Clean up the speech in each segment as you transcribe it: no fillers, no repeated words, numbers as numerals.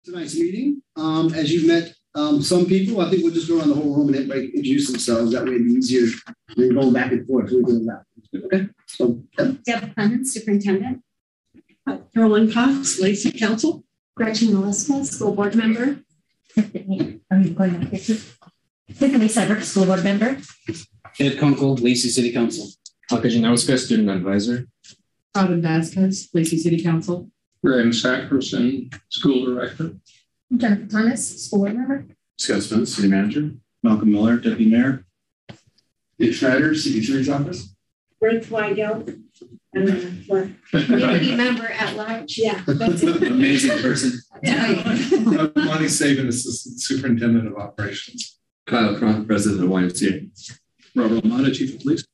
Tonight's meeting. As you've met some people, I think we'll just go around the whole room and everybody introduce themselves. That way it'd be easier than going back and forth. We're doing that. Okay. So, Deb Clemens, Superintendent. Carolyn Cox, Lacey Council. Gretchen Melissa, School Board Member. Tiffany Sever, School Board Member. Ed Kunkel, Lacey City Council. Akajinowska, Student Advisor. Robin Vasquez, Lacey City Council. Graham Sackerson, School Director. Jennifer Thomas, School Board Member. Scott Spence, City Manager. Malcolm Miller, Deputy Mayor. Dave Schneider, City Attorney's Office. Ruth Weigel, Community Member at Large. Yeah. Amazing person. Monty Saban, Assistant Superintendent of Operations. Kyle Cron, President of YMCA. Robert Lamada, Chief of Police.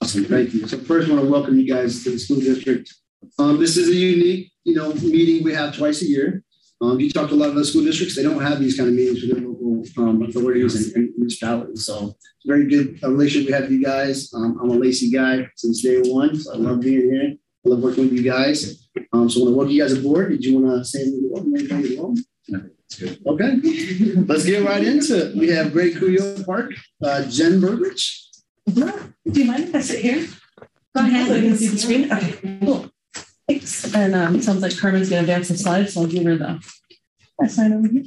awesome. Thank you. So first, I want to welcome you guys to the school district. This is a unique, meeting we have twice a year. You talk to a lot of the school districts; they don't have these kind of meetings with their local authorities and municipalities. So it's a very good relationship we have with you guys. I'm a Lacey guy since day one, so I love being here. I love working with you guys. So I want to welcome you guys aboard. Did you want to say anything along? Okay, let's get right into it. We have Great Cuyo Park, Jen Burbridge. Do you mind if I sit here? Go ahead. So you can see the screen. Okay, cool. Thanks. And it sounds like Carmen's going to advance the slides, so I'll give her the sign over here.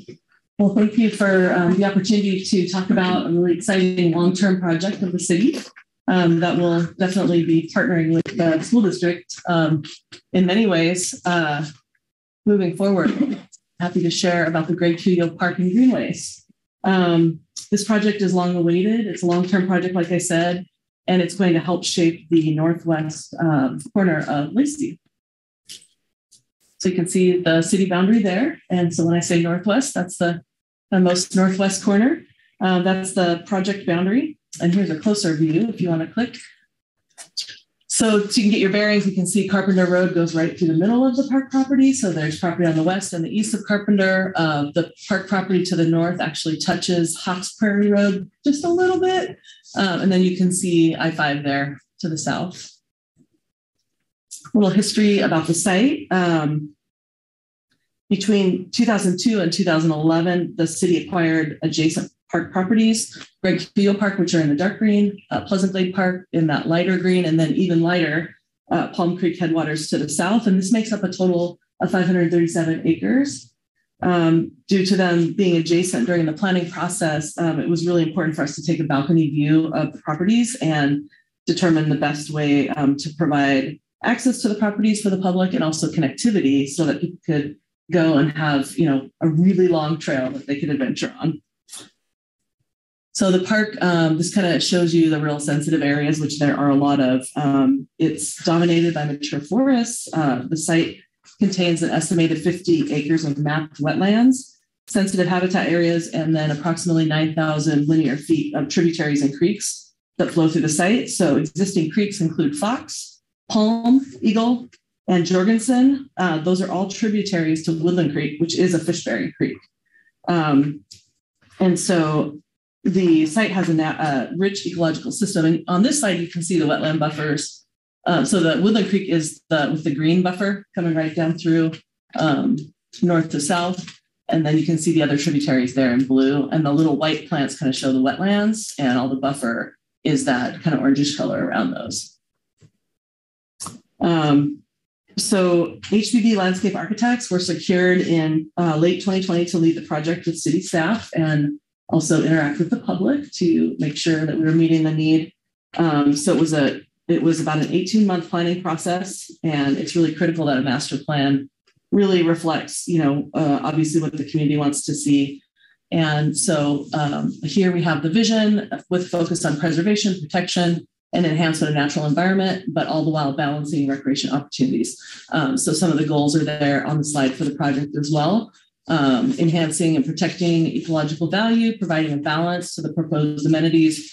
Well, thank you for the opportunity to talk about a really exciting long-term project of the city that will definitely be partnering with the school district in many ways moving forward. Happy to share about the Great Cuyo Park and Greenways. This project is long awaited. It's a long-term project, like I said, and it's going to help shape the northwest corner of Lacey. So you can see the city boundary there. And so when I say northwest, that's the most northwest corner. That's the project boundary. And here's a closer view if you want to click. So you can get your bearings, you can see Carpenter Road goes right through the middle of the park property. So there's property on the west and the east of Carpenter. The park property to the north actually touches Hawks Prairie Road just a little bit. And then you can see I-5 there to the south. A little history about the site. Between 2002 and 2011, the city acquired adjacent park properties, Great Cuyo Park, which are in the dark green, Pleasant Glade Park in that lighter green, and then even lighter, Palm Creek Headwaters to the south. And this makes up a total of 537 acres. Due to them being adjacent during the planning process, it was really important for us to take a balcony view of the properties and determine the best way to provide access to the properties for the public and also connectivity so that people could go and have, a really long trail that they could adventure on. So the park, this kind of shows you the real sensitive areas, which there are a lot of. It's dominated by mature forests. The site contains an estimated 50 acres of mapped wetlands, sensitive habitat areas, and then approximately 9,000 linear feet of tributaries and creeks that flow through the site. So existing creeks include Fox, Palm, Eagle, and Jorgensen. Those are all tributaries to Woodland Creek, which is a fish-bearing creek. And so the site has a rich ecological system. And on this side, you can see the wetland buffers. So the Woodland Creek is with the green buffer coming right down through north to south. And then you can see the other tributaries there in blue. And the little white plants kind of show the wetlands, and all the buffer is that kind of orangish color around those. So HBB Landscape Architects were secured in late 2020 to lead the project with city staff and also interact with the public to make sure that we were meeting the need. So it was about an 18-month planning process, and it's really critical that a master plan really reflects, obviously what the community wants to see. And so here we have the vision with focus on preservation, protection, and enhancement of natural environment, but all the while balancing recreation opportunities. So some of the goals are there on the slide for the project as well. Enhancing and protecting ecological value, providing a balance to the proposed amenities,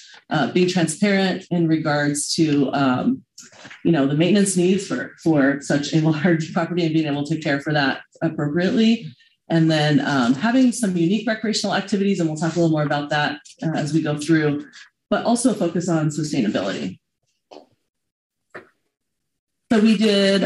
being transparent in regards to, the maintenance needs for such a large property and being able to care for that appropriately. And then having some unique recreational activities, and we'll talk a little more about that as we go through, but also focus on sustainability. So we did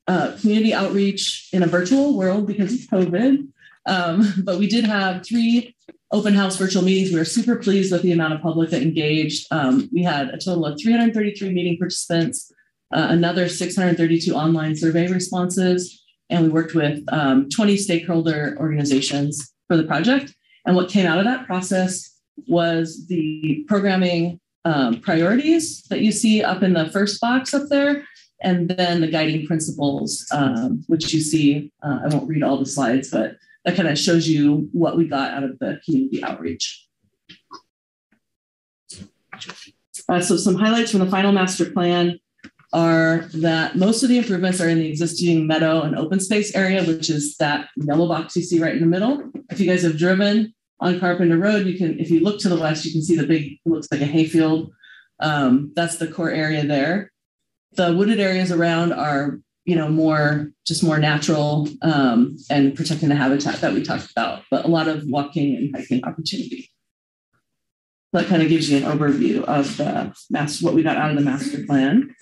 community outreach in a virtual world because of COVID. But we did have 3 open house virtual meetings. We were super pleased with the amount of public that engaged. We had a total of 333 meeting participants, another 632 online survey responses, and we worked with 20 stakeholder organizations for the project. And what came out of that process was the programming priorities that you see up in the first box up there, and then the guiding principles, which you see. I won't read all the slides, but that kind of shows you what we got out of the community outreach. So some highlights from the final master plan are that most of the improvements are in the existing meadow and open space area, which is that yellow box you see right in the middle. If you guys have driven on Carpenter Road, you can, if you look to the west, you can see the big, it looks like a hayfield. That's the core area there. The wooded areas around are, more natural and protecting the habitat that we talked about, but a lot of walking and hiking opportunity. That kind of gives you an overview of the what we got out of the master plan.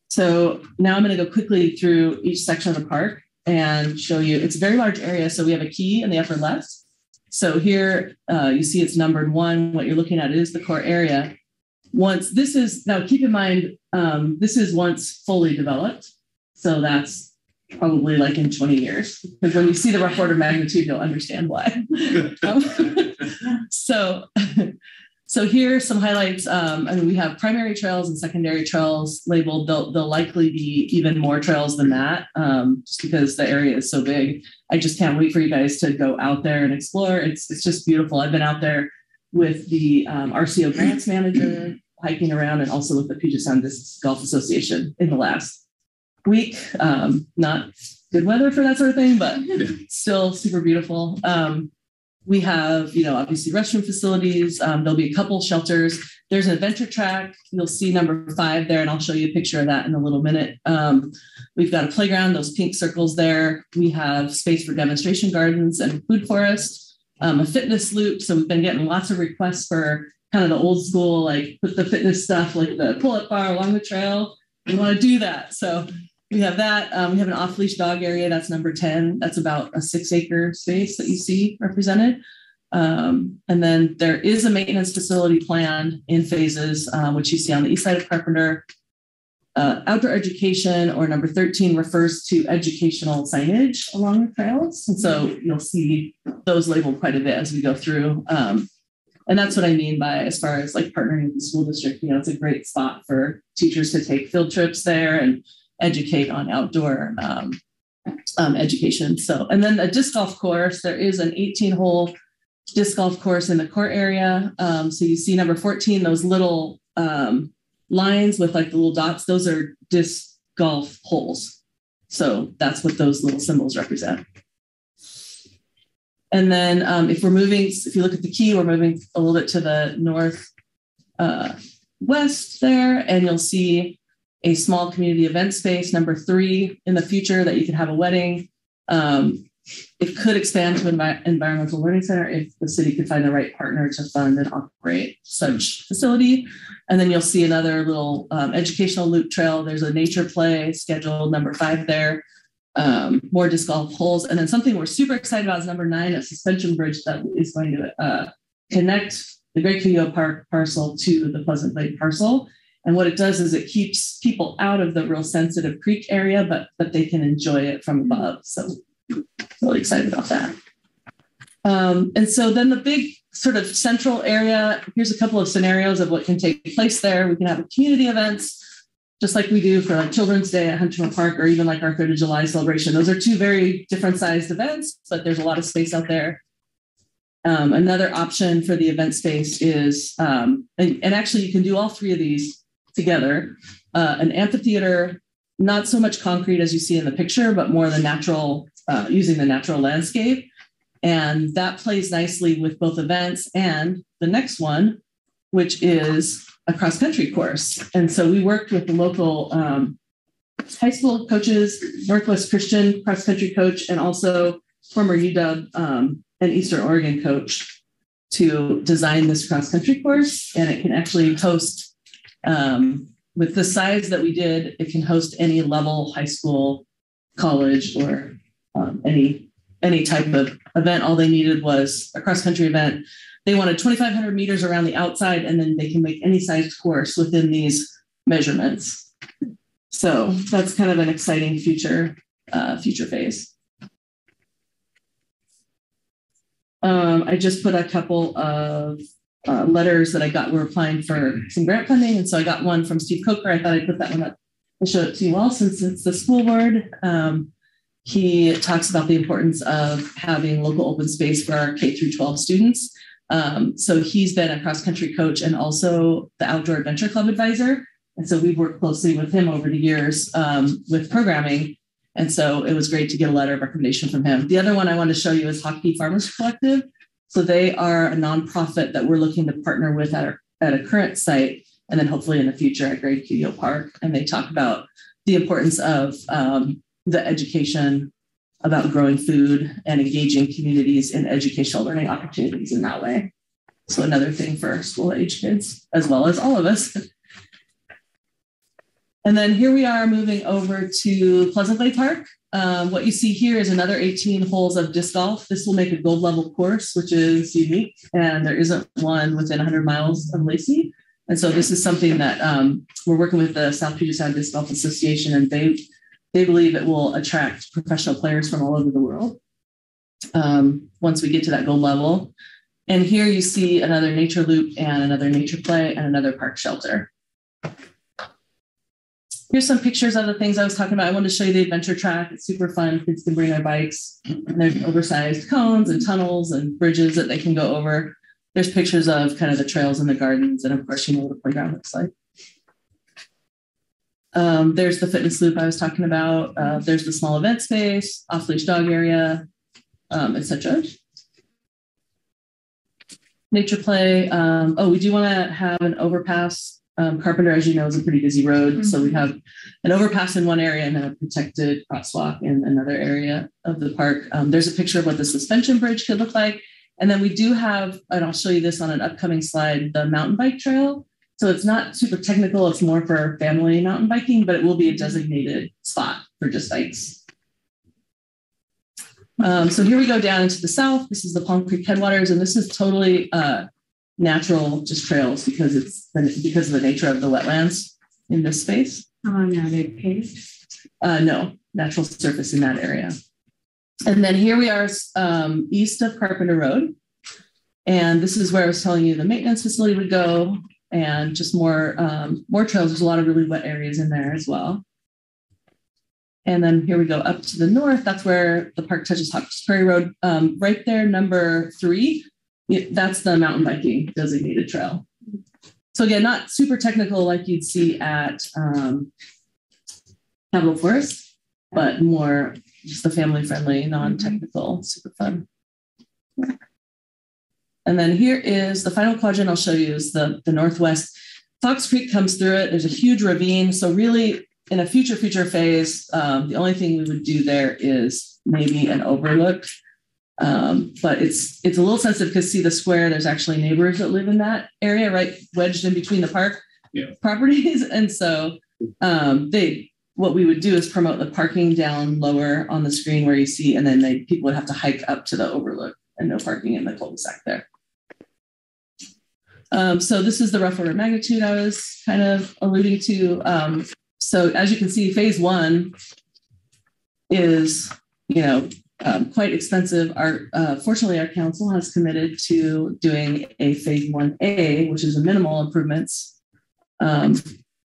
So now I'm going to go quickly through each section of the park and show you. It's a very large area, so we have a key in the upper left. So here you see it's numbered 1. What you're looking at is the core area. Once this is, now keep in mind, this is once fully developed. So that's probably like in 20 years, because when you see the rough order of magnitude, you'll understand why. So here are some highlights. We have primary trails and secondary trails labeled. There'll likely be even more trails than that, just because the area is so big. I just can't wait for you guys to go out there and explore. It's just beautiful. I've been out there with the RCO grants manager, hiking around, and also with the Puget Sound Disc Golf Association in the last week. Not good weather for that sort of thing, but still super beautiful. We have, obviously restroom facilities. There'll be a couple shelters. There's an adventure track. You'll see number 5 there, and I'll show you a picture of that in a little minute. We've got a playground, those pink circles there. We have space for demonstration gardens and food forest. A fitness loop. So we've been getting lots of requests for kind of the old school, like put the fitness stuff, like the pull-up bar along the trail. We want to do that. So we have that. We have an off-leash dog area. That's number 10. That's about a 6-acre space that you see represented. And then there is a maintenance facility planned in phases, which you see on the east side of Carpenter. Outdoor education, or number 13, refers to educational signage along the trails. And so you'll see those labeled quite a bit as we go through. And that's what I mean by, as far as like partnering with the school district, it's a great spot for teachers to take field trips there and educate on outdoor education. So, and then a disc golf course, there is an 18-hole disc golf course in the core area. So you see number 14, those little lines with like the little dots, those are disc golf holes. So that's what those little symbols represent. And then if you look at the key, we're moving a little bit to the north west there, and you'll see a small community event space, number 3, in the future that you could have a wedding. It could expand to an environmental learning center if the city could find the right partner to fund and operate such facility. And then you'll see another little educational loop trail. There's a nature play scheduled, number 5 there. More disc golf holes. And then something we're super excited about is number 9, a suspension bridge that is going to connect the Great Cuyot Park parcel to the Pleasant Lake parcel. And what it does is it keeps people out of the real sensitive creek area, but they can enjoy it from above. So really excited about that. And so then the big sort of central area, here's a couple of scenarios of what can take place there. We can have community events, just like we do for like Children's Day at Huntsville Park, or even like our 3rd of July celebration. Those are 2 very different sized events, but there's a lot of space out there. Another option for the event space is, and actually you can do all 3 of these together, an amphitheater, not so much concrete as you see in the picture, but more the natural, using the natural landscape. And that plays nicely with both events and the next one, which is a cross-country course. And so we worked with the local high school coaches, Northwest Christian cross-country coach, and also former UW and Eastern Oregon coach to design this cross-country course. And it can actually host with the size that we did, it can host any level, high school, college, or any type of event. All they needed was a cross-country event. They wanted 2,500 meters around the outside, and then they can make any size course within these measurements. So that's kind of an exciting future phase. I just put a couple of letters that I got. We're applying for some grant funding, and so I got one from Steve Coker. I thought I'd put that one up and show it to you all since it's the school board. He talks about the importance of having local open space for our K through 12 students. So he's been a cross-country coach and also the Outdoor Adventure Club advisor. And so we've worked closely with him over the years with programming. And so it was great to get a letter of recommendation from him. The other one I want to show you is Hockey Farmers Collective. So they are a nonprofit that we're looking to partner with at a current site, and then hopefully in the future at Great Cudio Park. And they talk about the importance of the education about growing food and engaging communities in educational learning opportunities in that way. So another thing for school age kids, as well as all of us. And then here we are moving over to Pleasant Bay Park. What you see here is another 18 holes of disc golf. This will make a gold level course, which is unique. And there isn't one within 100 miles of Lacey. And so this is something that we're working with the South Puget Sound Disc Golf Association, and they believe it will attract professional players from all over the world once we get to that gold level. And here you see another nature loop and another nature play and another park shelter. Here's some pictures of the things I was talking about. I wanted to show you the adventure track. It's super fun. Kids can bring their bikes. And there's oversized cones and tunnels and bridges that they can go over. There's pictures of kind of the trails and the gardens. And of course, you know what the playground looks like. There's the fitness loop I was talking about. There's the small event space, off-leash dog area, etc. Nature play. We do want to have an overpass. Carpenter, as you know, is a pretty busy road. Mm-hmm. So we have an overpass in one area and then a protected crosswalk in another area of the park. There's a picture of what the suspension bridge could look like. And then we do have, and I'll show you this on an upcoming slide, the mountain bike trail. So it's not super technical. It's more for family mountain biking, but it will be a designated spot for just bikes. So here we go down into the south. This is the Palm Creek Headwaters, and this is totally natural, just trails because of the nature of the wetlands in this space. How long are they paved? No, natural surface in that area. And then here we are east of Carpenter Road. And this is where I was telling you the maintenance facility would go, and just more trails. There's a lot of really wet areas in there as well. And then here we go up to the north. That's where the park touches Hawkes Prairie Road. Right there, number 3. That's the mountain biking designated trail. So again, not super technical like you'd see at Capitol Forest, but more just the family-friendly, non-technical, super fun. And then here is the final quadrant I'll show you is the northwest. Fox Creek comes through it. There's a huge ravine. So really in a future phase, the only thing we would do there is maybe an overlook. But it's a little sensitive because see the square, there's actually neighbors that live in that area, right? Wedged in between the park properties. And so what we would do is promote the parking down lower on the screen where you see, and then people would have to hike up to the overlook and no parking in the cul-de-sac there. So this is the rough order of magnitude I was kind of alluding to. So as you can see, phase 1 is, quite expensive. Fortunately, our council has committed to doing a phase 1A, which is a minimal improvements. And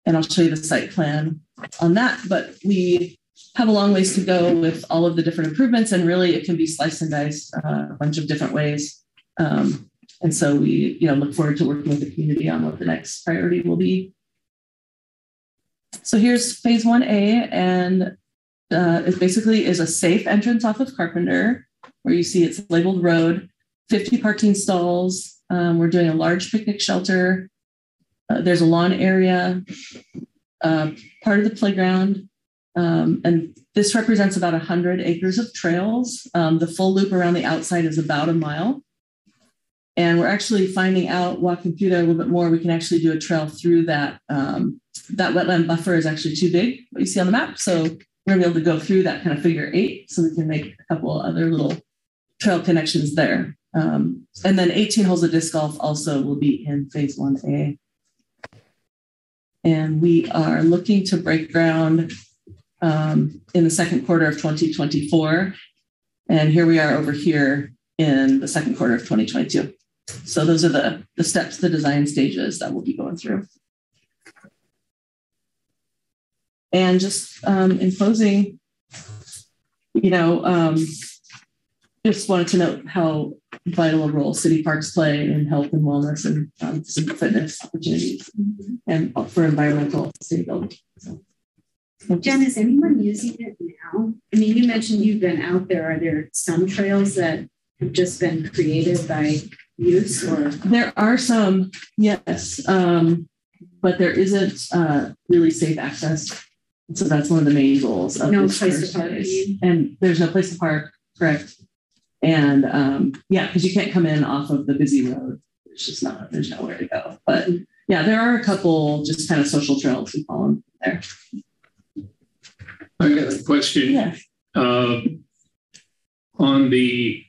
I'll show you the site plan on that, but we have a long ways to go with all of the different improvements, and really it can be sliced and diced a bunch of different ways. And so we, look forward to working with the community on what the next priority will be. So here's phase 1A, and it basically is a safe entrance off of Carpenter, where you see it's labeled road, 50 parking stalls. We're doing a large picnic shelter. There's a lawn area, part of the playground. And this represents about 100 acres of trails. The full loop around the outside is about a mile. And we're actually finding out, walking through there a little bit more, we can actually do a trail through that that wetland buffer is actually too big, what you see on the map. So we're going to be able to go through that kind of figure 8 so we can make a couple other little trail connections there. And then 18 holes of disc golf also will be in phase 1A. And we are looking to break ground in the second quarter of 2024. And here we are over here in the second quarter of 2022. So those are the steps, the design stages that we'll be going through. And just in closing, just wanted to note how vital a role city parks play in health and wellness and fitness opportunities and for environmental sustainability. So, Jen, is anyone using it now? I mean, you mentioned you've been out there. Are there some trails that have just been created by use? Or there are some, yes, but there isn't really safe access. So that's one of the main goals of no this place to park. And there's no place to park, correct? And yeah, because you can't come in off of the busy road. It's just not, there's nowhere to go. But yeah, there are a couple just kind of social trails we call them there. I got a question. Yeah. On the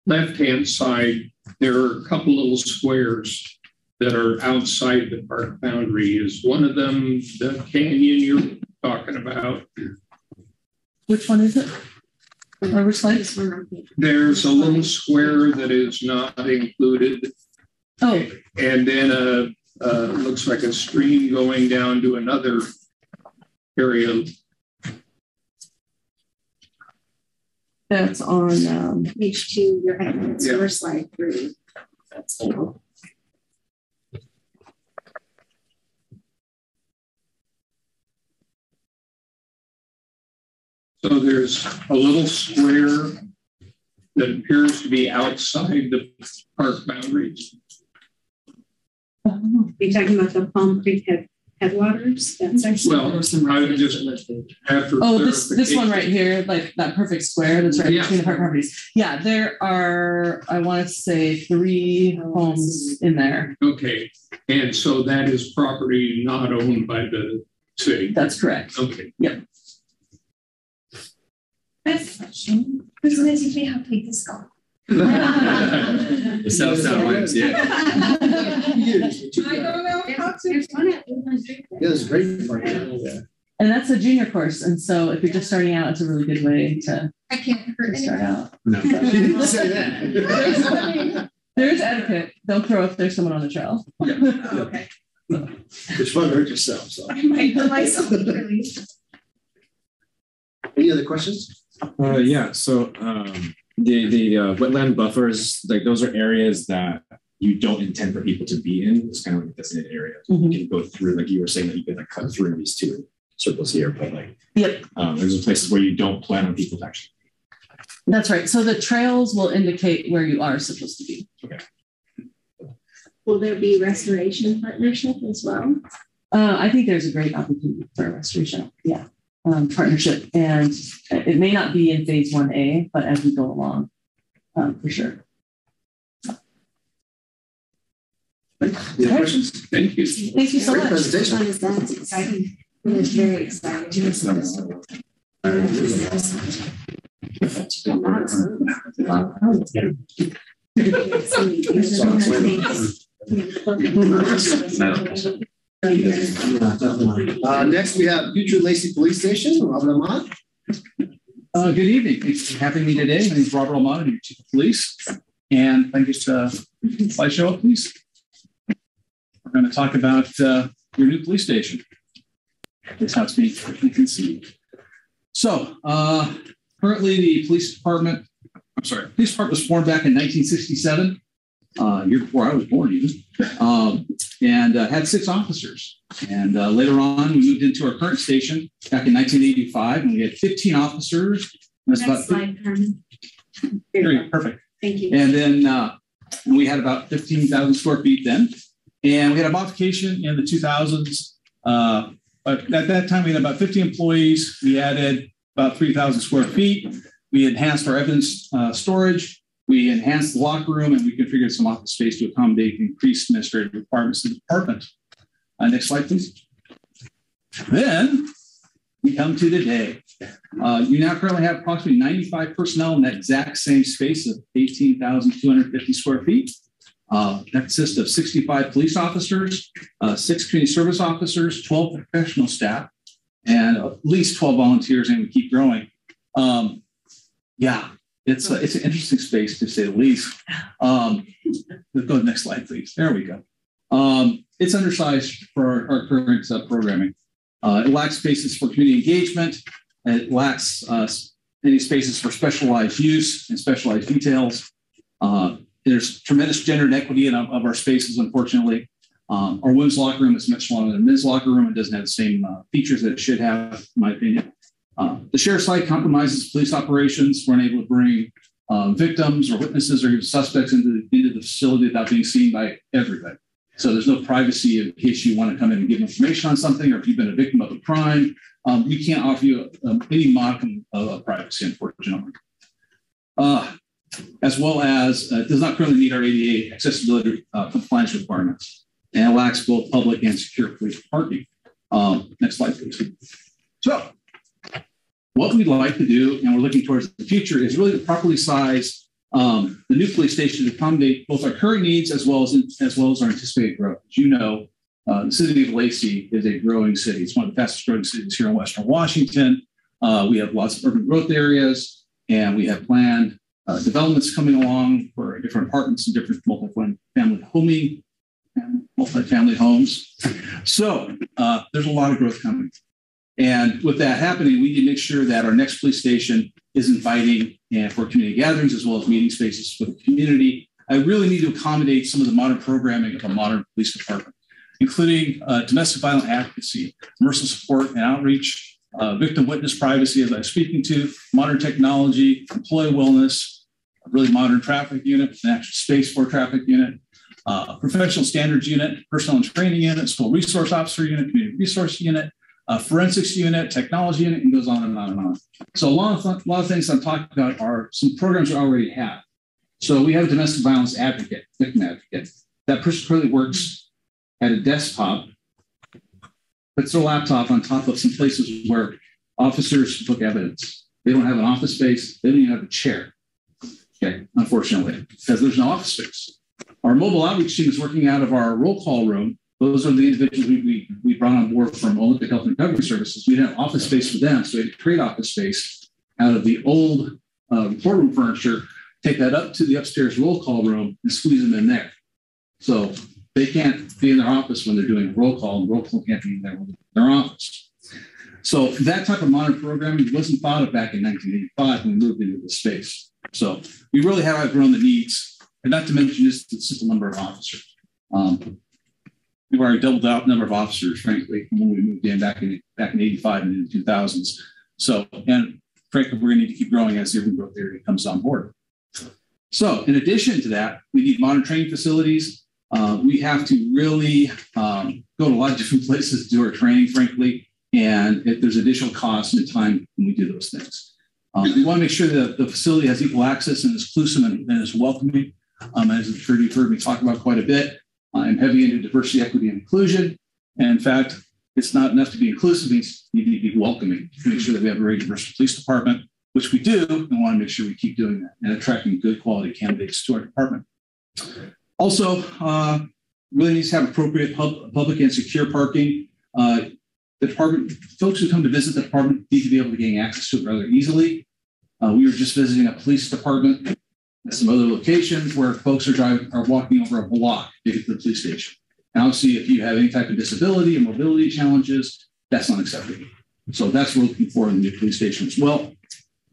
left-hand side, there are a couple little squares that are outside the park boundary. Is one of them the canyon you're talking about? Which one is it? Or which slide? There's a little square that is not included. Oh. And then looks like a stream going down to another area. That's on page 2. You're having first slide 3. That's cool. So there's a little square that appears to be outside the park boundaries. You're talking about the Palm Creek Headwaters? That's actually well, I would just after this one right here, like that perfect square that's right between the park properties. Yeah, there are, I want to say 3 homes in there. Okay, and so that is property not owned by the city. That's correct. Okay. Yep. I have a question. Who's going to teach me how to play disc golf? The South ones, yeah. I don't know how to. There's one at Wetland Buffers. Yeah, it's great. And that's a junior course. And so if you're just starting out, it's a really good way to I can't hurt start out. No. She didn't say that. There's etiquette. Don't throw if there's someone on the trail. Yeah. Oh, okay. It's fun to hurt yourself. So. I might hurt myself. Really. Any other questions? Yeah. So the wetland buffers, like those are areas that you don't intend for people to be in. It's kind of like a designated area. Mm-hmm. You can go through, like you were saying, that you can like cut through these 2 circles here, but like there's places where you don't plan on people to actually be. That's right. So the trails will indicate where you are supposed to be. Okay. Will there be restoration partnership as well? I think there's a great opportunity for restoration. Yeah. Partnership, and it may not be in phase 1A, but as we go along, for sure. Any questions? Thank you. Thank you so Great much. presentation. That's exciting. It is very exciting. Next, we have future Lacey Police Station, Robert Ahmad. Good evening. Thanks for having me today. My name is Robert Ahmad. I'm your Chief of Police. And thank you to slideshow, please. We're going to talk about your new police station. That's how it's being conceived. So currently the police department was formed back in 1967. Year before I was born even, and had 6 officers. And later on, we moved into our current station back in 1985, and we had 15 officers. That's about slide, Carmen. Perfect. Thank you. And then we had about 15,000 square feet then. And we had a modification in the 2000s. But at that time, we had about 50 employees. We added about 3,000 square feet. We enhanced our evidence storage. We enhanced the locker room, and we configured some office space to accommodate increased administrative requirements of the department. Next slide, please. Then we come to today. You now currently have approximately 95 personnel in that exact same space of 18,250 square feet. That consists of 65 police officers, 6 community service officers, 12 professional staff, and at least 12 volunteers, and we keep growing. Yeah, it's an interesting space to say the least. Let's go to the next slide, please. There we go. It's undersized for our current programming. It lacks spaces for community engagement. It lacks any spaces for specialized use and specialized details. There's tremendous gender inequity in of our spaces, unfortunately. Our women's locker room is much smaller than the men's locker room. It doesn't have the same features that it should have, in my opinion. The share site compromises police operations. We're unable to bring victims or witnesses or even suspects into the facility without being seen by everybody. So there's no privacy in case you want to come in and give information on something, or if you've been a victim of a crime. We can't offer you any modicum of privacy, unfortunately. As well as it does not currently meet our ADA accessibility compliance requirements, and it lacks both public and secure police parking. Next slide, please. So what we'd like to do, and we're looking towards the future, is really to properly size the new police station to accommodate both our current needs as well as our anticipated growth. As you know, the city of Lacey is a growing city. It's one of the fastest growing cities here in Western Washington. We have lots of urban growth areas, and we have planned developments coming along for different apartments and different multifamily homes. So there's a lot of growth coming. And with that happening, we need to make sure that our next police station is inviting and for community gatherings as well as meeting spaces for the community. I really need to accommodate some of the modern programming of a modern police department, including domestic violence advocacy, emergency support and outreach, victim witness privacy, as I was speaking to, modern technology, employee wellness, a really modern traffic unit, an actual space for traffic unit, professional standards unit, personnel and training unit, school resource officer unit, community resource unit, forensics unit, technology unit, and goes on and on and on. So a lot of things I'm talking about are some programs we already have. So we have a domestic violence advocate, victim advocate. That person currently works at a desktop, puts their laptop on top of some places where officers book evidence. They don't have an office space. They don't even have a chair. Okay, unfortunately, because there's no office space. Our mobile outreach team is working out of our roll call room. Those are the individuals we brought on board from Olympic Health and Recovery Services. We didn't have office space for them, so we had to create office space out of the old courtroom furniture, take that up to the upstairs roll call room and squeeze them in there. So they can't be in their office when they're doing a roll call, and roll call can't be in their office. So that type of modern programming wasn't thought of back in 1985 when we moved into this space. So we really have outgrown the needs, and not to mention just the simple number of officers. We've already doubled out number of officers, frankly, when we moved in back in 85 and in the 2000s. So, and frankly, we're going to need to keep growing as the urban growth area comes on board. So in addition to that, we need modern training facilities. We have to really go to a lot of different places to do our training, frankly, and if there's additional costs and time when we do those things. We want to make sure that the facility has equal access and is inclusive and is welcoming. As I'm sure you've heard me talk about quite a bit, I'm heavy into diversity, equity, and inclusion. And in fact, it's not enough to be inclusive, it needs to be welcoming to make sure that we have a very diverse police department, which we do, and want to make sure we keep doing that and attracting good quality candidates to our department. Also, really needs to have appropriate public and secure parking. The department, folks who come to visit the department need to be able to gain access to it rather easily. We were just visiting a police department at some other locations where folks are walking over a block to get to the police station. And obviously, if you have any type of disability or mobility challenges, that's not acceptable. So that's what we're looking for in the new police station as well.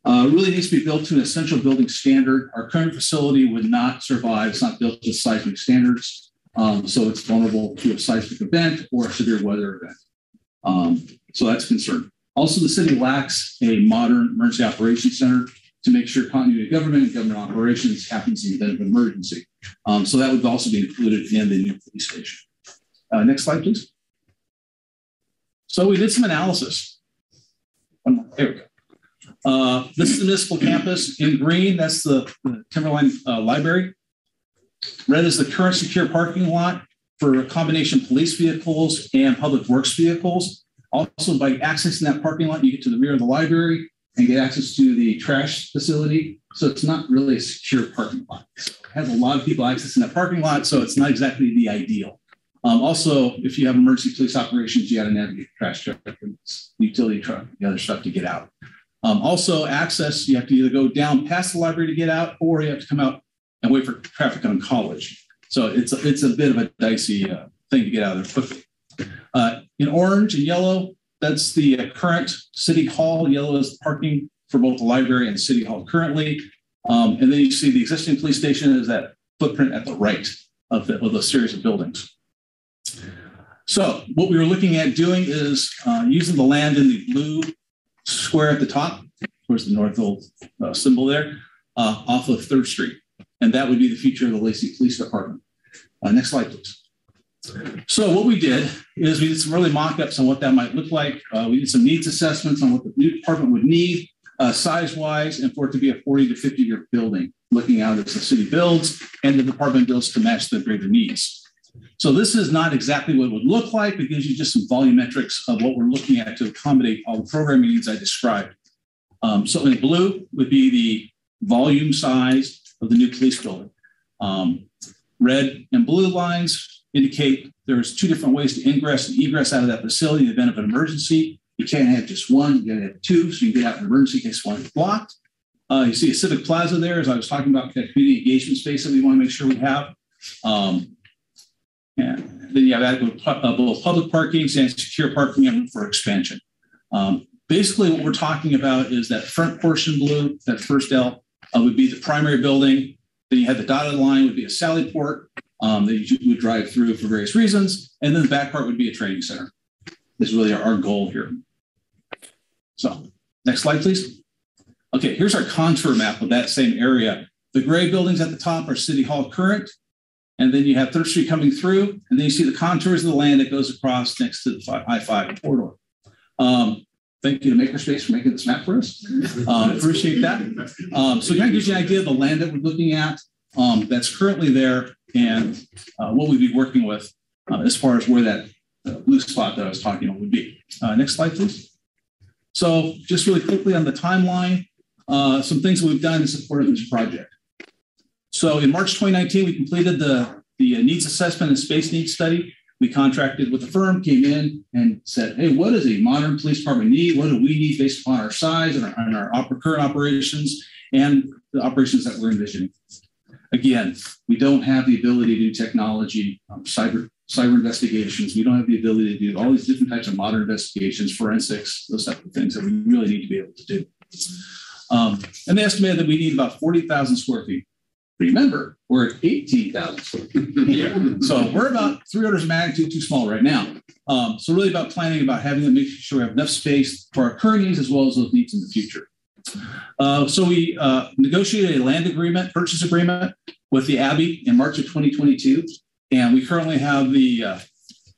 Really needs to be built to an essential building standard. Our current facility would not survive. It's not built to seismic standards. So it's vulnerable to a seismic event or a severe weather event. So that's a concern. Also, the city lacks a modern emergency operations center to make sure continuity of government and government operations happens in the event of emergency. So that would also be included in the new police station. Next slide, please. So we did some analysis. There we go. This is the municipal campus. In green, that's the Timberline Library. Red is the current secure parking lot for a combination police vehicles and public works vehicles. Also, by accessing that parking lot, you get to the rear of the library and get access to the trash facility. So it's not really a secure parking lot. So it has a lot of people accessing that parking lot, so it's not exactly the ideal. Also, if you have emergency police operations, you got to navigate the trash truck, the utility truck, the other stuff to get out. Also, access, you have to either go down past the library to get out, or you have to come out and wait for traffic on College. So it's a bit of a dicey thing to get out of there quickly. In orange and yellow, that's the current City Hall. Yellow is parking for both the library and City Hall currently. And then you see the existing police station is that footprint at the right of the series of buildings. So what we were looking at doing is using the land in the blue square at the top, towards the Northfield symbol there, off of 3rd Street. And that would be the future of the Lacey Police Department. Next slide, please. So what we did is we did some early mock-ups on what that might look like. We did some needs assessments on what the new department would need size-wise, and for it to be a 40 to 50-year building, looking out as the city builds and the department builds to match the greater needs. So this is not exactly what it would look like. It gives you just some volumetrics of what we're looking at to accommodate all the programming needs I described. So in blue would be the volume size of the new police building. Red and blue lines indicate there's 2 different ways to ingress and egress out of that facility in the event of an emergency. You can't have just one, you gotta have 2, so you can get out in an emergency in case one is blocked. You see a Civic Plaza there, as I was talking about, that community engagement space that we want to make sure we have. And then you have adequate both public parking and secure parking and for expansion. Basically, what we're talking about is that front portion blue, that first L, would be the primary building. Then you have the dotted line would be a sally port that you would drive through for various reasons. And then the back part would be a training center. This is really our goal here. So next slide, please. Okay, here's our contour map of that same area. The gray buildings at the top are City Hall current. And then you have 3rd Street coming through, and then you see the contours of the land that goes across next to the I-5 corridor. Thank you to Makerspace for making this map for us. Appreciate that. So it kind of gives you an idea of the land that we're looking at that's currently there and what we'd be working with as far as where that blue spot that I was talking about would be. Next slide, please. So just really quickly on the timeline, some things that we've done in support of this project. So in March 2019, we completed the needs assessment and space needs study. We contracted with a firm, came in and said, hey, what does a modern police department need? What do we need based upon our size and our current operations and the operations that we're envisioning? Again, we don't have the ability to do technology, cyber investigations. We don't have the ability to do all these different types of modern investigations, forensics, those types of things that we really need to be able to do. And they estimated that we need about 40,000 square feet. Remember, we're at 18,000 square feet. Yeah. So we're about 3 orders of magnitude too small right now. So really about planning about having to make sure we have enough space for our current needs as well as those needs in the future. So we negotiated a land agreement, purchase agreement with the Abbey in March of 2022. And we currently have the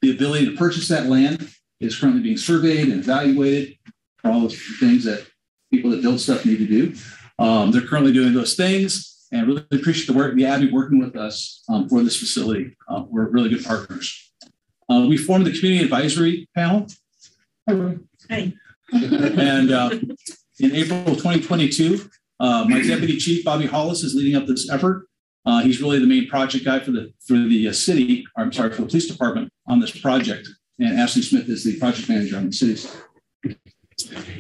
ability to purchase that land. It's currently being surveyed and evaluated for all the things that people that build stuff need to do. They're currently doing those things. And I really appreciate the Abbey working with us for this facility. We're really good partners. We formed the community advisory panel. Hi. And in April of 2022, my deputy chief, Bobby Hollis, is leading up this effort. He's really the main project guy for the city, or I'm sorry, for the police department on this project. And Ashley Smith is the project manager on the city's.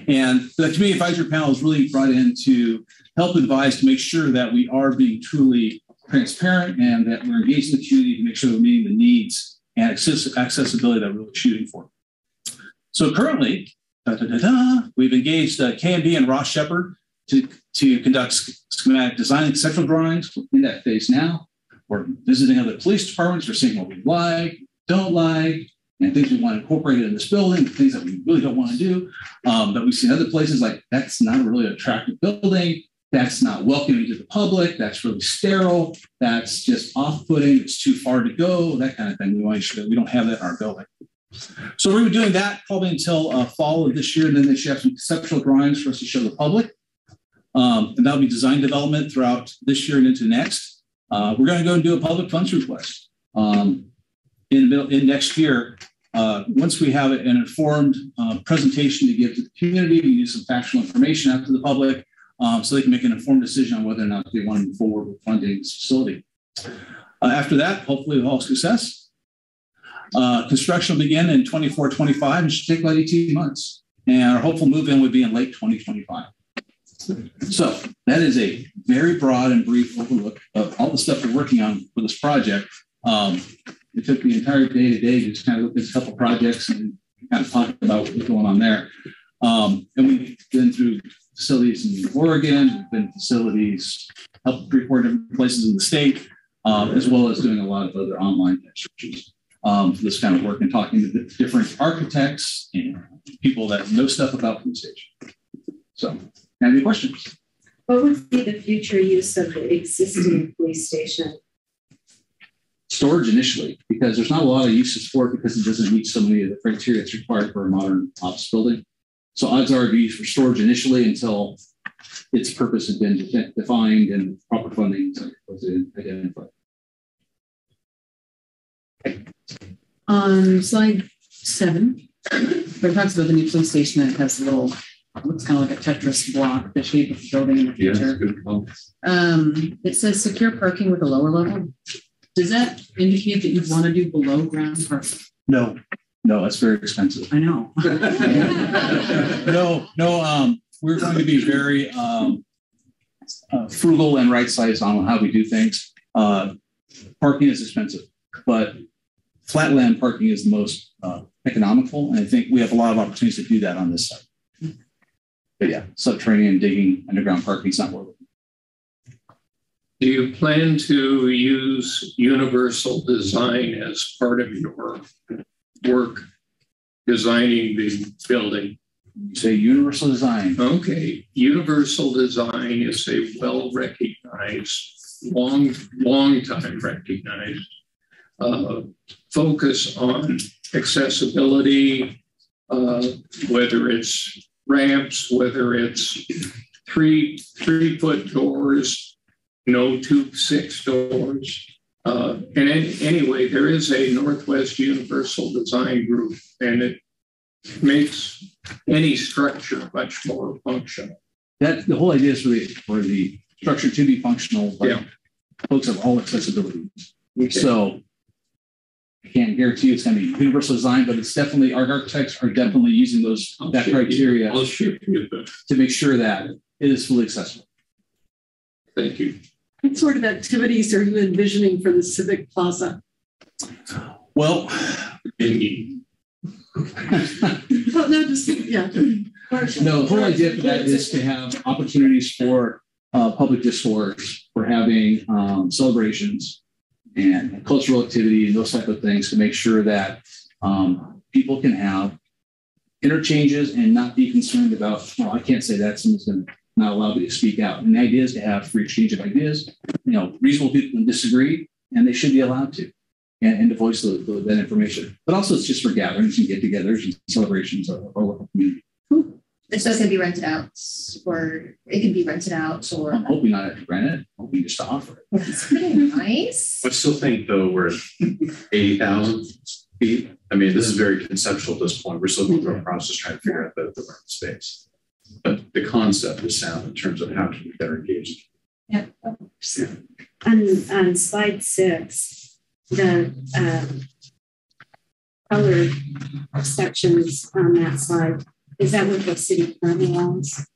And the community advisory panel is really brought in to help advise to make sure that we are being truly transparent and that we're engaged in the community to make sure we're meeting the needs and accessibility that we're really shooting for. So currently, we've engaged K&B and Ross Shepard to conduct schematic design and conceptual drawings. We're in that phase now. We're visiting other police departments. We're seeing what we like, don't like, and things we want to incorporate in this building, things that we really don't want to do. That we've seen other places like, that's not a really attractive building. That's not welcoming to the public. That's really sterile. That's just off-putting. It's too far to go, that kind of thing. We want to ensure that we don't have that in our building. So we're doing that probably until fall of this year. And then they should have some conceptual drawings for us to show the public. And that'll be design development throughout this year and into next. We're going to go and do a public funds request in next year once we have an informed presentation to give to the community, we use some factual information out to the public so they can make an informed decision on whether or not they want to move forward with funding this facility. After that, hopefully with all success, construction will begin in 24-25 and should take about 18 months. And our hopeful move-in would be in late 2025. So that is a very broad and brief overlook of all the stuff we're working on for this project. It took the entire day today to just kind of look at a couple projects and kind of talk about what's going on there. And we've been through facilities in Oregon, we've been facilities up 3-4 different places in the state, as well as doing a lot of other online searches for this kind of work and talking to different architects and people that know stuff about police station. So, any questions? What would be the future use of the existing police station? Storage initially, because there's not a lot of uses for it because it doesn't meet so many of the criteria that's required for a modern office building. So odds are it'd be used for storage initially until its purpose has been defined and proper funding was identified. On slide 7, where it talks about the new police station that has a little, looks kind of like a Tetris block, the shape of the building in the future. It says secure parking with a lower level. Does that indicate that you'd want to do below ground parking? No, that's very expensive. I know. No. We're going to be very frugal and right sized on how we do things. Parking is expensive, but flatland parking is the most economical. And I think we have a lot of opportunities to do that on this site. But yeah, subterranean digging, underground parking is not worth it. Do you plan to use universal design as part of your work designing the building? You say universal design. Okay. Universal design is a well-recognized, long time recognized focus on accessibility, whether it's ramps, whether it's three-foot doors, no 2-6 doors. And anyway, there is a Northwest Universal Design Group, and it makes any structure much more functional. That the whole idea is for the structure to be functional. Like folks have all accessibility. Okay. So I can't guarantee it's going to be universal design, but it's definitely our architects are definitely using that criteria to make sure that it is fully accessible. Thank you. What sort of activities are you envisioning for the Civic Plaza? Well, No, the whole idea for that is to have opportunities for public discourse, for having celebrations and cultural activity and those type of things to make sure that people can have interchanges and not be concerned about, oh, I can't say that, someone's going to not allow me to speak out. And the idea is to have free exchange of ideas. Reasonable people can disagree, and they should be allowed to, and to voice that information. But also, it's just for gatherings and get-togethers and celebrations of our local community. So it's going to be rented out, or it can be rented out, or I'm hoping not to rent it. I'm hoping just to offer it. That's pretty nice. I still think, though, we're at 80,000 feet. I mean, this is very conceptual at this point. We're still going through a process trying to figure out the right space. But the concept is sound in terms of how to be better engaged. Yeah. On slide 6, the colored sections on that slide, is that what the city currently owns?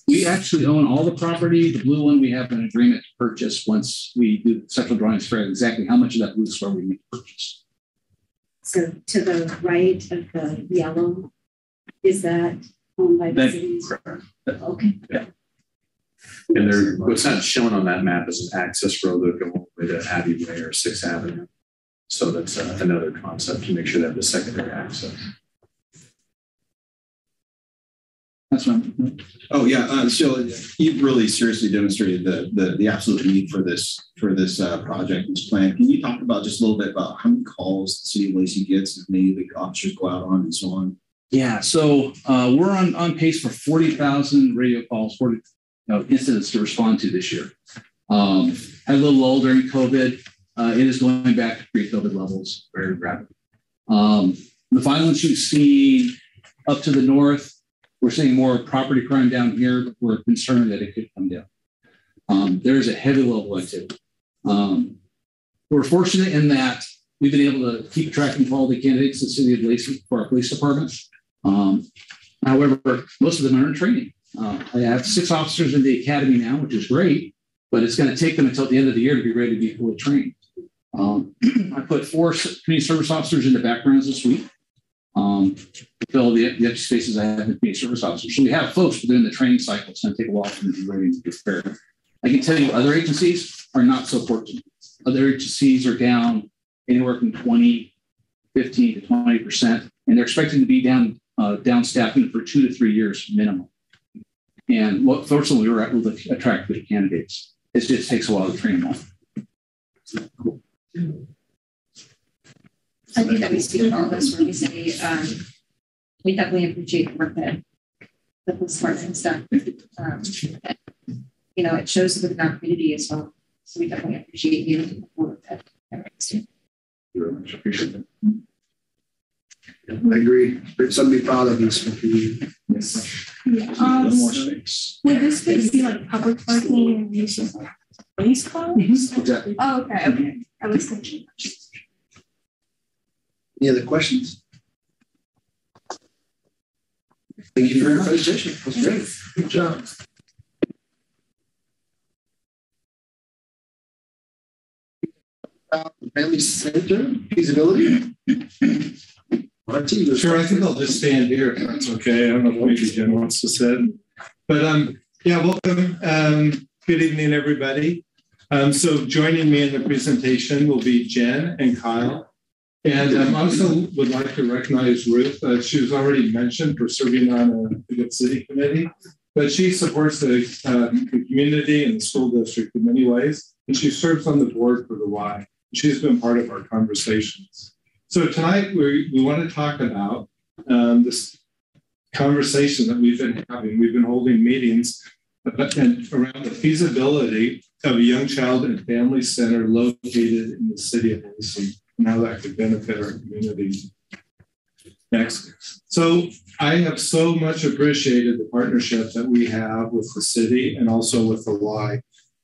We actually own all the property. The blue one we have an agreement to purchase once we do conceptual drawings for exactly how much of that blue square we need to purchase. So to the right of the yellow, is that owned by the city? Correct. Okay. Yeah. And what's not shown on that map is an access road that goes all the way to Abbey Way or 6th Avenue. So that's another concept to make sure they have the secondary access. That's right. Oh yeah. So you've really seriously demonstrated the absolute need for this project, this plan. Can you talk about just a little bit about how many calls the city of Lacey gets and maybe the officers go out on and so on? Yeah. So we're on pace for 40,000 radio calls, 40 incidents to respond to this year. Had a little lull during COVID. It is going back to pre-COVID levels very rapidly. The violence you see up to the north, we're seeing more property crime down here, but we're concerned that it could come down. There's a heavy level of activity. We're fortunate in that we've been able to keep attracting quality candidates to the city of Lacey for our police departments. However, most of them are in training. I have 6 officers in the academy now, which is great, but it's going to take them until the end of the year to be ready to be fully trained. I put 4 community service officers into backgrounds this week to fill the empty spaces I have in community service officers. So we have folks, but they're in the training cycle. It's going to take a while for them to be ready to prepare. I can tell you other agencies are not so fortunate. Other agencies are down anywhere from 15 to 20%, and they're expecting to be down staffing for 2 to 3 years minimum. And fortunately, we were able to attract good candidates. It just takes a while to train them all. I think that we speak for all of us when we say we definitely appreciate the work that the police department's done. It shows within our community as well. So we definitely appreciate you for that. Very much appreciate it. I agree. It's something to be proud of in this community. Yes. More space. Would this space be like public parking and use of like police cars? Exactly. Oh, okay. I was thinking. Any other questions? Thank you for your presentation. That was great. Good job. Family Center feasibility. Sure, I think I'll just stand here if that's okay. I don't know if maybe Jen wants to sit. But yeah, welcome. Good evening, everybody. So joining me in the presentation will be Jen and Kyle. And I also would like to recognize Ruth. She was already mentioned for serving on the good city committee, but she supports the community and the school district in many ways. And she serves on the board for the Y. She's been part of our conversations. So tonight we want to talk about this conversation that we've been having. We've been holding meetings around the feasibility of a young child and family center located in the city of Lacey and how that could benefit our community. Next. So I have so much appreciated the partnership that we have with the city and also with the Y.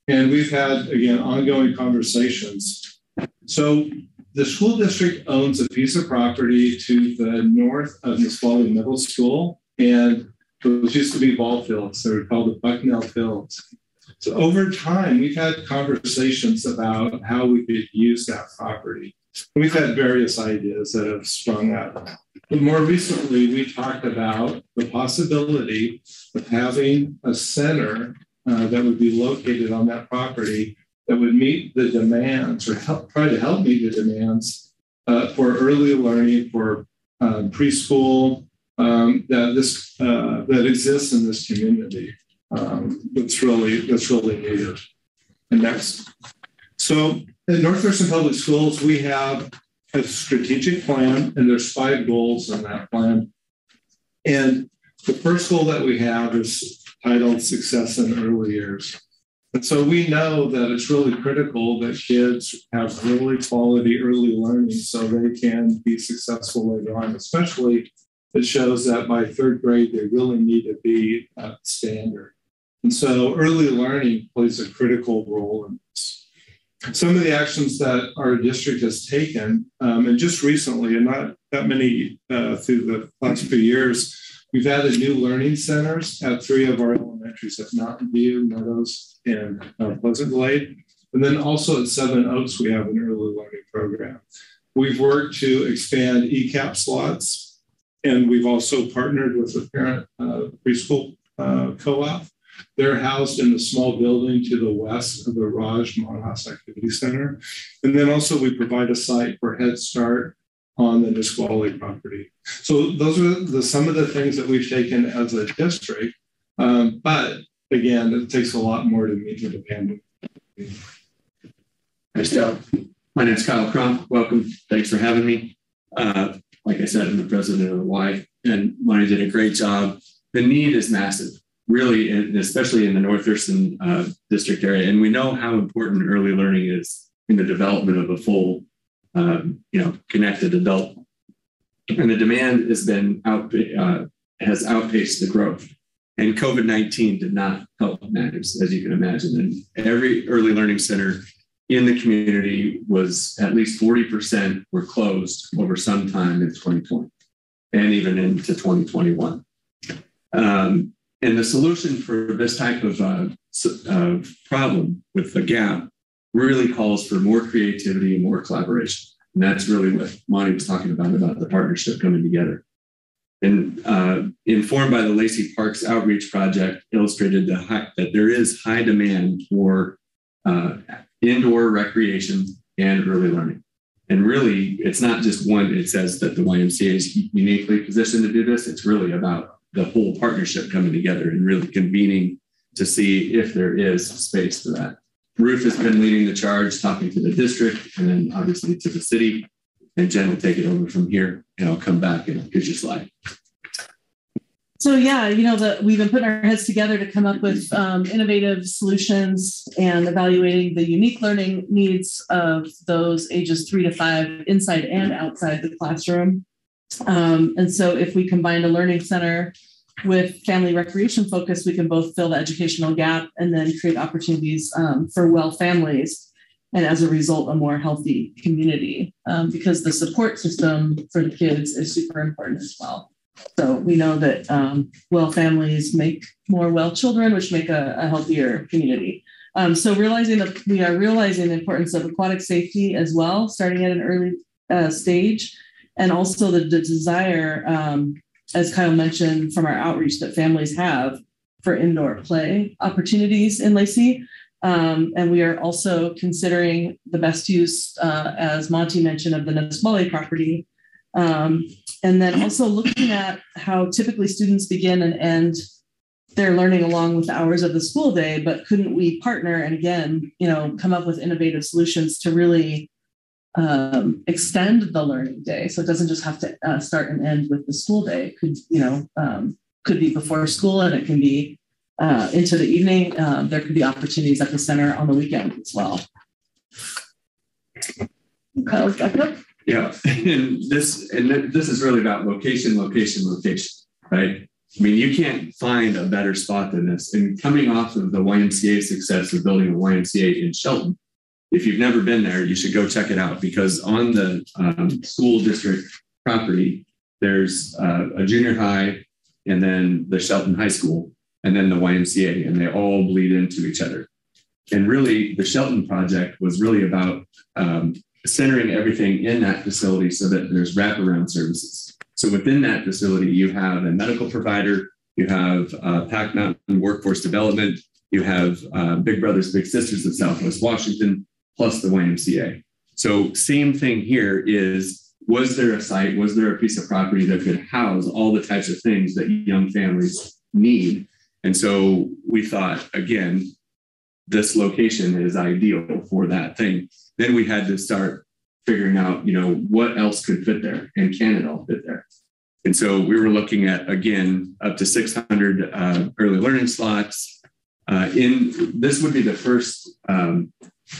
And we've had, again, ongoing conversations. So the school district owns a piece of property to the north of Nisqually Middle School, and those used to be ball fields. They were called the Bucknell Fields. So over time, we've had conversations about how we could use that property. We've had various ideas that have sprung up. But more recently, we talked about the possibility of having a center that would be located on that property that would meet the demands or try to help meet the demands for early learning, for preschool that exists in this community. That's really needed. And next. So in North Thurston Public Schools, we have a strategic plan, and there's 5 goals in that plan. And the first goal that we have is titled Success in Early Years. And so we know that it's really critical that kids have really quality early learning so they can be successful later on, especially it shows that by 3rd grade, they really need to be at standard. And so early learning plays a critical role in this. Some of the actions that our district has taken, and just recently, and not that many through the last few years, we've added new learning centers at 3 of our elementaries at Mountain View, Meadows, and Pleasant Glade. And then also at 7 Oaks, we have an early learning program. We've worked to expand ECAP slots, and we've also partnered with the parent preschool co-op. They're housed in the small building to the west of the Raj Monhouse Activity Center. And then also we provide a site for Head Start on the Nisqually property. So those are some of the things that we've taken as a district. But again, it takes a lot more to meet the demand. Nice job. My name is Kyle Crump. Welcome. Thanks for having me. Like I said, I'm the president of the Y, and Monty did a great job. The need is massive, really, and especially in the North Thurston district area. And we know how important early learning is in the development of a full, connected adult and the demand has outpaced the growth. And COVID-19 did not help matters, as you can imagine. And every early learning center in the community was at least 40% were closed over some time in 2020 and even into 2021. And the solution for this type of problem with the gap really calls for more creativity and more collaboration. And that's really what Monty was talking about the partnership coming together. And informed by the Lacey Parks Outreach Project, illustrated that there is high demand for indoor recreation and early learning. And really, it's not just one, it says that the YMCA is uniquely positioned to do this. It's really about the whole partnership coming together and really convening to see if there is space for that. Ruth has been leading the charge, talking to the district and then obviously to the city. And Jen will take it over from here, and I'll come back and here's your slide. So yeah, we've been putting our heads together to come up with innovative solutions and evaluating the unique learning needs of those ages 3 to 5 inside and outside the classroom. And so if we combine a learning center with family recreation focus, we can both fill the educational gap and then create opportunities for well families. And as a result, a more healthy community, because the support system for the kids is super important as well. So we know that well families make more well children, which make a healthier community. So we are realizing the importance of aquatic safety as well, starting at an early stage, and also the desire, as Kyle mentioned from our outreach, that families have for indoor play opportunities in Lacey. And we are also considering the best use, as Monty mentioned, of the Nisqually property. And then also looking at how typically students begin and end their learning along with the hours of the school day, but couldn't we partner and again, come up with innovative solutions to really extend the learning day. So it doesn't just have to start and end with the school day. It could be before school, and it can be into the evening. There could be opportunities at the center on the weekend as well. Kyle's back up. Yeah, and this is really about location, right? I mean, you can't find a better spot than this. And coming off of the YMCA success of building a YMCA in Shelton, if you've never been there, you should go check it out, because on the school district property, there's a junior high and then the Shelton High School and then the YMCA, and they all bleed into each other. And really, the Shelton project was really about centering everything in that facility so that there's wraparound services. So within that facility, you have a medical provider, you have Pac Mountain Workforce Development, you have Big Brothers Big Sisters of Southwest Washington, plus the YMCA. So same thing here is, was there a site, was there a piece of property that could house all the types of things that young families need? And so we thought, again, this location is ideal for that thing. Then we had to start figuring out, what else could fit there, and can it all fit there? And so we were looking at, again, up to 600 early learning slots. This would be the first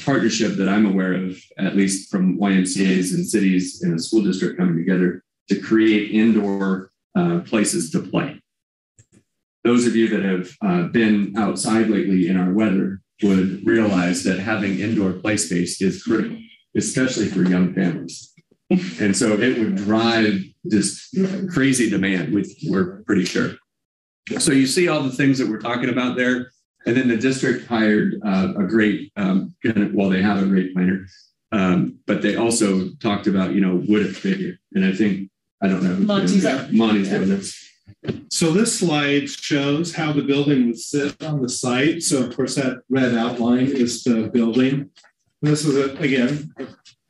partnership that I'm aware of, at least from YMCAs and cities in a school district coming together to create indoor places to play. Those of you that have been outside lately in our weather would realize that having indoor play space is critical, especially for young families. And so it would drive this crazy demand, we're pretty sure. So you see all the things that we're talking about there. And then the district hired a great, they have a great planner, but they also talked about, would it fit here? And I think, I don't know. Monty's doing this. So this slide shows how the building would sit on the site. So of course that red outline is the building. This is again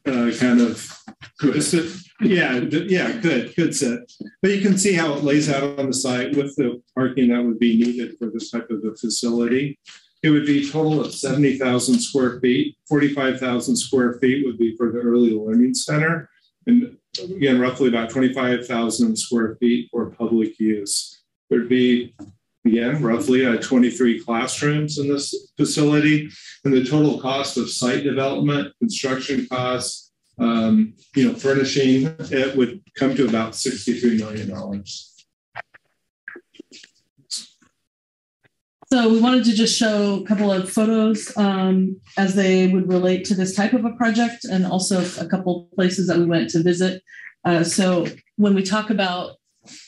kind of good sit. Good sit. But you can see how it lays out on the site with the parking that would be needed for this type of a facility. It would be a total of 70,000 square feet. 45,000 square feet would be for the early learning center. And again, roughly about 25,000 square feet for public use. There'd be, again, roughly 23 classrooms in this facility. And the total cost of site development, construction costs, furnishing it would come to about $63 million. So we wanted to just show a couple of photos as they would relate to this type of a project, and also a couple places that we went to visit. So when we talk about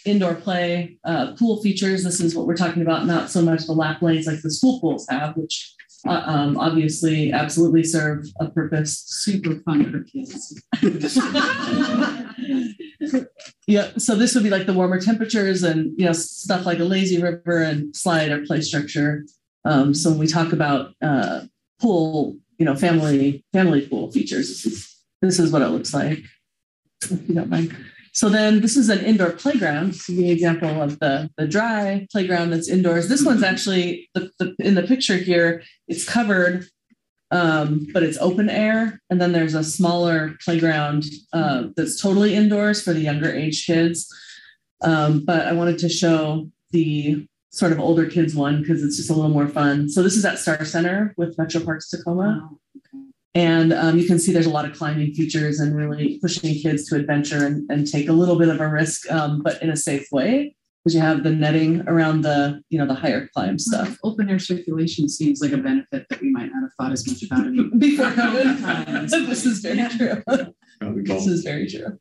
indoor play, pool features, this is what we're talking about, not so much the lap lanes like the school pools have, which obviously absolutely serve a purpose. Super fun for kids. Yeah, so this would be like the warmer temperatures and stuff like a lazy river and slide or play structure. So when we talk about pool, family pool features, this is what it looks like, if you don't mind. So then this is an indoor playground. This is the example of the dry playground that's indoors. This one's actually in the picture here, it's covered, but it's open air. And then there's a smaller playground that's totally indoors for the younger age kids. But I wanted to show the sort of older kids one because it's just a little more fun. So this is at Star Center with Metro Parks Tacoma. Wow. And you can see there's a lot of climbing features and really pushing kids to adventure and take a little bit of a risk, but in a safe way, because you have the netting around the higher climb stuff. Open air circulation seems like a benefit that we might not have thought as much about it before COVID. This is very true. This is very true.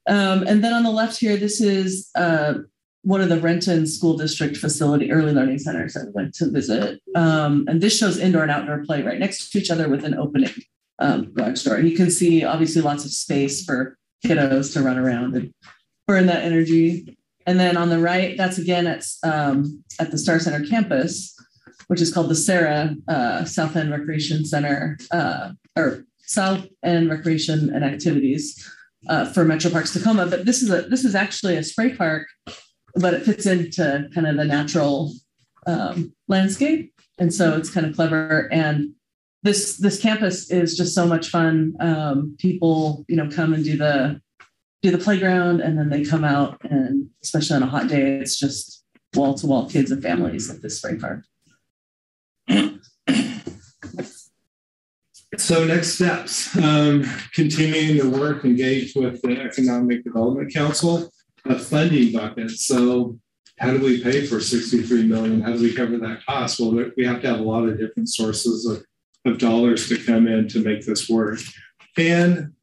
And then on the left here, this is one of the Renton School District facility early learning centers that we went to visit. And this shows indoor and outdoor play right next to each other with an opening garage door. And you can see obviously lots of space for kiddos to run around and burn that energy. And then on the right, that's again at the Star Center campus, which is called the Sarah South End Recreation Center, or South End Recreation and Activities for Metro Parks Tacoma. But this is actually a spray park, but it fits into kind of the natural landscape. And so it's kind of clever. And this campus is just so much fun. People, come and do the playground, and then they come out, and especially on a hot day, it's just wall to wall kids and families at this spray park. So next steps, continuing to work, engage with the Economic Development Council. A funding bucket. So how do we pay for $63 million? How do we cover that cost? Well, we have to have a lot of different sources of dollars to come in to make this work. And,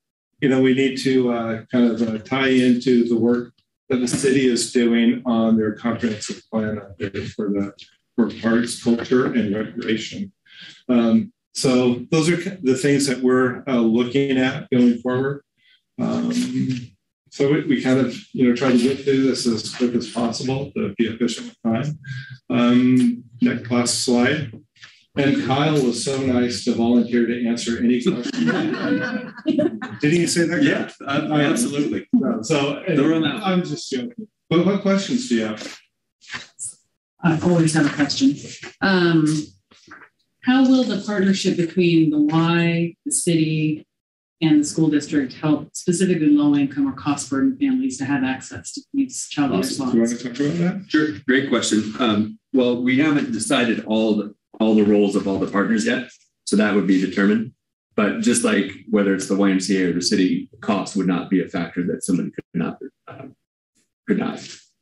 we need to kind of tie into the work that the city is doing on their comprehensive plan out there for parks, culture, and recreation. So those are the things that we're looking at going forward. So we kind of, try to get through this as quick as possible to be efficient with time. Next last slide. And Kyle was so nice to volunteer to answer any questions. Didn't you say that? Yeah, absolutely. So I'm just joking. What questions do you have? I always have a question. How will the partnership between the Y, the city, and the school district help specifically low-income or cost-burdened families to have access to these child care spots? Do you want to talk about that? Sure, great question. Well, we haven't decided all the roles of all the partners yet, so that would be determined. But just like whether it's the YMCA or the city, cost would not be a factor that somebody could not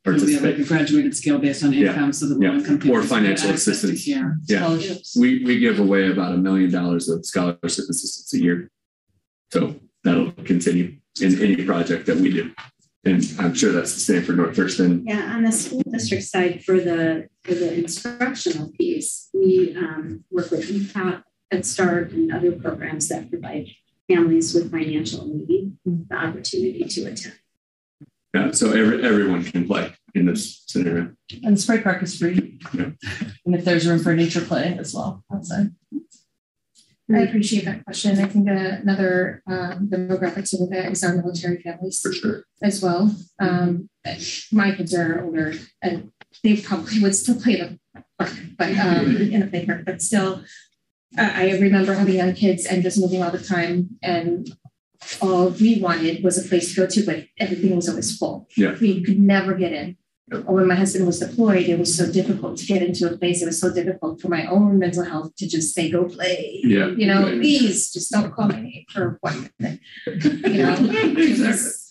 participate. We have like a graduated scale based on income, so that low-income or financial assistance. Yeah, we give away about $1 million of scholarship assistance a year. So that'll continue in any project that we do. And I'm sure that's the same for North Thurston. Yeah, on the school district side, for the instructional piece, we work with EPOP, Head Start, and other programs that provide families with financial need the opportunity to attend. Yeah, so everyone can play in this scenario. And the spray park is free. Yeah. And if there's room for nature play as well outside. I appreciate that question. I think another demographic to look at is our military families for sure as well. My kids are older and they probably would still play the park, but in a play park. But still, I remember having young kids and just moving all the time, and all we wanted was a place to go to, but everything was always full. Yeah, we could never get in. when my husband was deployed, it was so difficult to get into a place. It was so difficult for my own mental health to just say, go play. Yeah. You know, please just don't call my name for 1 minute. You know,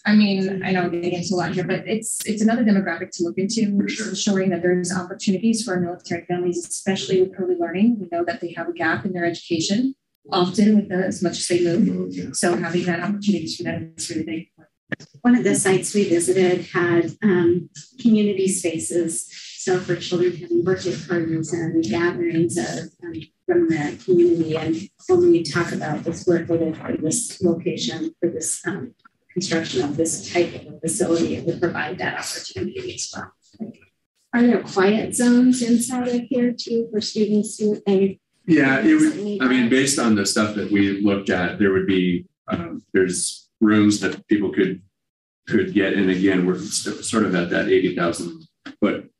I mean, I know I'm getting into a lot here, but it's another demographic to look into, sure. Showing that there's opportunities for our military families, especially with early learning. We know that they have a gap in their education, often with as much as they move. Yeah. So having that opportunity for them is really big. One of the sites we visited had community spaces. So for children having birthday parties and gatherings from the community. And when we talk about the square footage for this location, for this construction of this type of a facility, it would provide that opportunity as well. Are there quiet zones inside of here too for students who yeah, it would, I mean, based on the stuff that we looked at, there would be, there's rooms that people could get. And again, we're sort of at that 80,000 foot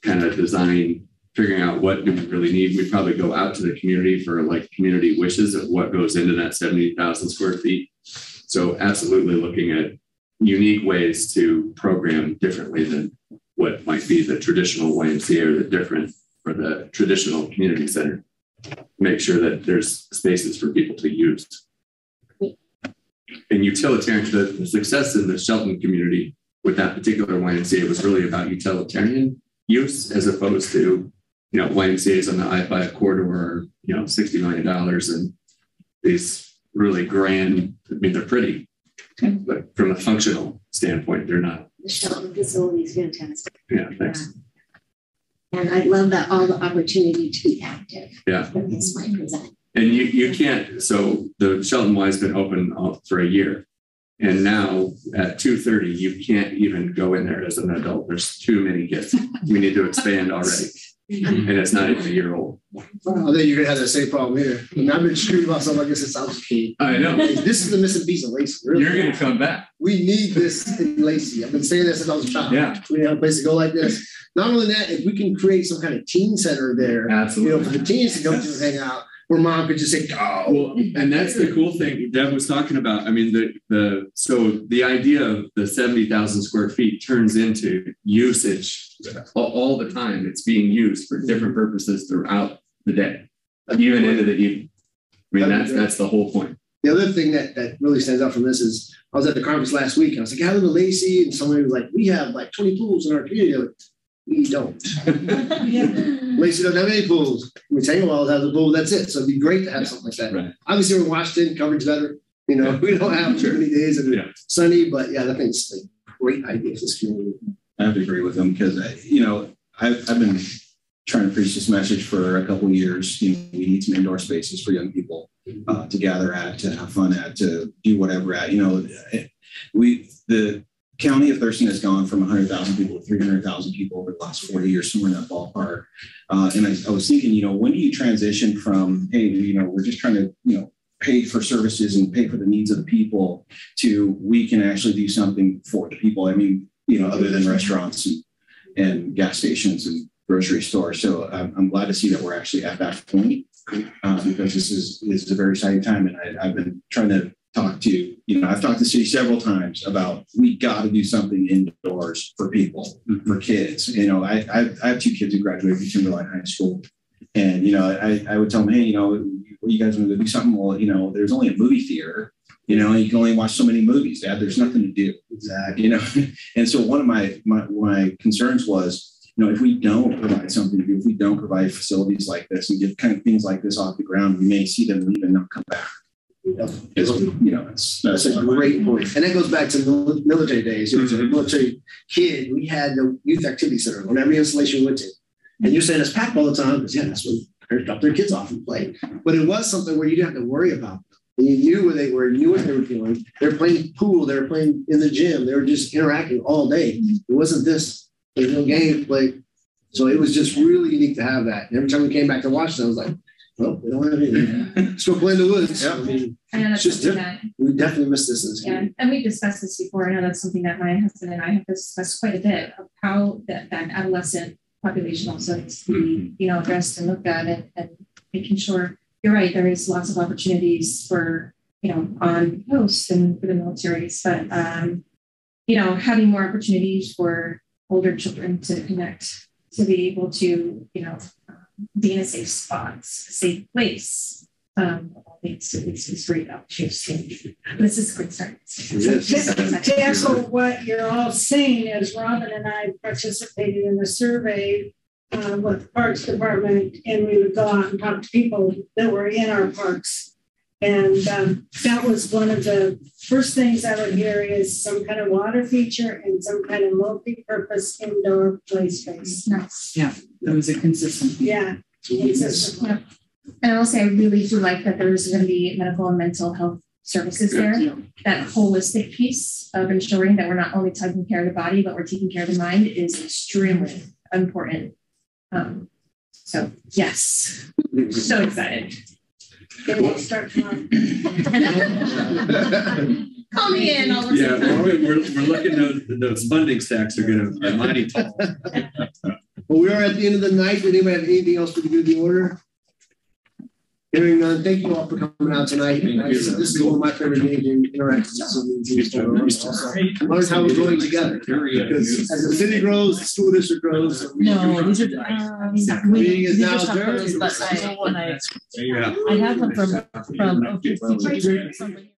kind of design, figuring out what do we really need. We'd probably go out to the community for like community wishes of what goes into that 70,000 square feet. So absolutely looking at unique ways to program differently than what might be the traditional YMCA or the different or the traditional community center. Make sure that there's spaces for people to use. And utilitarian, the success in the Shelton community with that particular YMCA was really about utilitarian use as opposed to, you know, YMCAs on the I-5 corridor are, you know, $60 million and these really grand, I mean, they're pretty, but from a functional standpoint, they're not. The Shelton facility is fantastic. Yeah, thanks. And I love that all the opportunity to be active. Yeah. That this might present. And you can't, so the Shelton Y has been open for a year. And now at 2:30, you can't even go in there as an adult. There's too many kids. We need to expand already. And it's not even a year old. Well, I think you're going to have that same problem here. And I've been screaming about something like this since I was a kid. I know. This is the missing piece of Lacey. Really. You're going to come back. We need this in Lacey. I've been saying that since I was a child. Yeah. We have a place to go like this. Not only that, if we can create some kind of teen center there, absolutely, you know, for the teens to go to and hang out, where mom could just say, go. Well, and that's the cool thing Deb was talking about. I mean, so the idea of the 70,000 square feet turns into usage all the time. It's being used for different purposes throughout the day, even into the evening. I mean, that's the whole point. The other thing that really stands out from this is I was at the conference last week and I was like, how do the Lacey? And somebody was like, we have like 20 pools in our community. Like, we don't. Lacey doesn't have any pools. I mean, Tanglewild has a pool. That's it. So it'd be great to have something like that. Right. Obviously, we're in Washington, coverage better. You know, we don't have too many days that are sunny, but yeah, I think it's a great idea for this community. I have to agree with them because, you know, I've been trying to preach this message for a couple of years. You know, we need some indoor spaces for young people to gather at, to have fun at, to do whatever at. You know, the county of Thurston has gone from 100,000 people to 300,000 people over the last 40 years, somewhere in that ballpark. And I was thinking, you know, when do you transition from, hey, you know, we're just trying to, you know, pay for services and pay for the needs of the people to we can actually do something for the people. I mean, you know, other than restaurants and gas stations and grocery stores. So I'm glad to see that we're actually at that point because this is a very exciting time. And I've been trying to talk to, you know, I've talked to the city several times about we got to do something indoors for people, for kids. You know, I have two kids who graduated from Timberline High School. And, you know, I would tell them, hey, you know, you guys want to do something? Well, you know, there's only a movie theater, you know, and you can only watch so many movies, Dad. There's nothing to do. Exactly. You know, and so one of my concerns was, you know, if we don't provide something to do, if we don't provide facilities like this and get kind of things like this off the ground, we may see them leave and not come back. Because, you know, that's a great point. And that goes back to military days. You know, as a military kid, we had the youth activity center on every installation we went to. And you're saying it's packed all the time because, yeah, that's when parents drop their kids off and play. But it was something where you didn't have to worry about them. And you knew where they were, you knew what they were doing. They were playing pool, they were playing in the gym, they were just interacting all day. It wasn't this, there's no game play. So it was just really unique to have that. And every time we came back to Washington, I was like, well, we don't have anything. Let's go play in the woods. Yep. I mean, it's just different. We definitely missed this in this community. And we've discussed this before. I know that's something that my husband and I have discussed quite a bit of how that adolescent population also needs to be, you know, addressed and looked at and making sure you're right. There is lots of opportunities for, you know, on posts and for the militaries, but, you know, having more opportunities for older children to connect, to be able to, be in a safe spot, a safe place. Thanks to Lacey's great opportunity. This is a good start. To echo what you're all saying, as Robin and I participated in the survey with the Parks Department, and we would go out and talk to people that were in our parks. And that was one of the first things I would hear is some kind of water feature and some kind of multi-purpose indoor play space. Nice. Yeah, that was a consistent. Yeah, consistent. Yeah. And I'll say I really do like that there's going to be medical and mental health services there. That holistic piece of ensuring that we're not only taking care of the body, but we're taking care of the mind is extremely important. So yes, so excited. Start tomorrow. Call me in. We're looking at those funding stacks are going to be mighty tall. Well, we are at the end of the night. Did anybody have anything else we could do the order? Hearing none, thank you all for coming out tonight. This is one of my favorite games in interactive. Learn how we're going together. Because as the city grows, the school district grows. No, these are meeting is now adjourned. I have them from